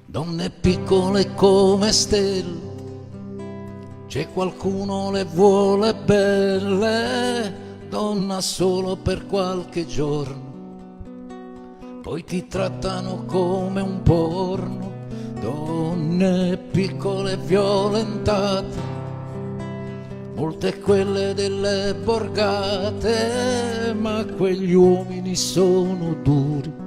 Donne piccole come stelle, c'è qualcuno le vuole belle, donna solo per qualche giorno, poi ti trattano come un porno. Donne piccole violentate, molte quelle delle borgate, ma quegli uomini sono duri,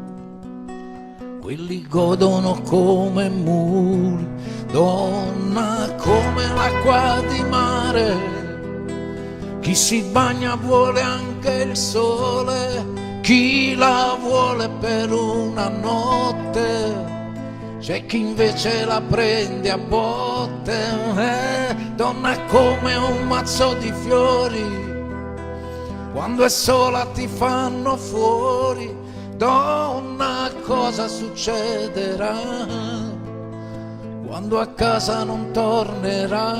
quelli godono come muri. Donna come l'acqua di mare, chi si bagna vuole anche il sole, chi la vuole per una notte, c'è chi invece la prende a botte. Donna come un mazzo di fiori, quando è sola ti fanno fuori. Donna, cosa succederà quando a casa non tornerà?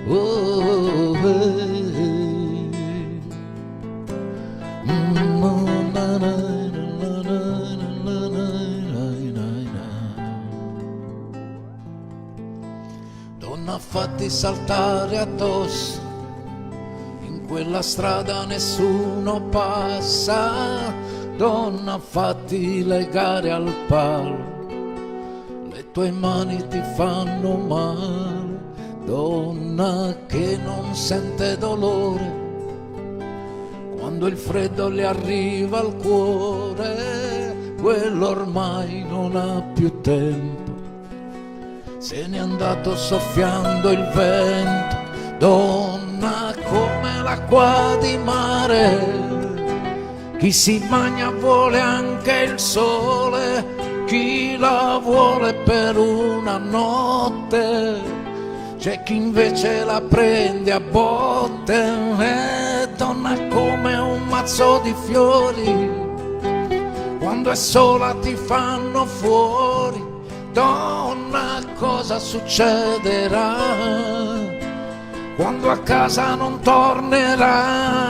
Oh, Donna, fatti saltare addosso, in quella strada nessuno passa. Donna, fatti legare al palo, le tue mani ti fanno male. Donna che non sente dolore quando il freddo le arriva al cuore, quello ormai non ha più tempo, se n'è andato soffiando il vento. Donna come l'acqua di mare, chi si bagna vuole anche il sole, chi la vuole per una notte, c'è chi invece la prende a botte. Donna come un mazzo di fiori, quando è sola ti fanno fuori. Donna, cosa succederà quando a casa non tornerà?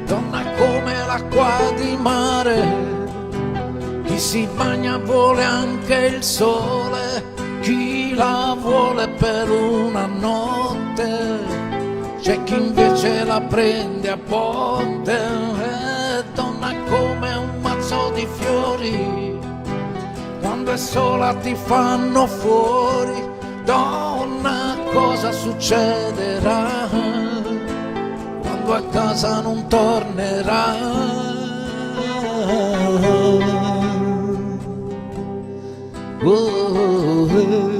Donna come l'acqua di mare, chi si bagna vuole anche il sole, chi la vuole per una notte, c'è chi invece la prende a botte. Donna come un mazzo di fiori, quando è sola ti fanno fuori. Donna, cosa succederà quando a casa non tornerà? Oh, oh, oh.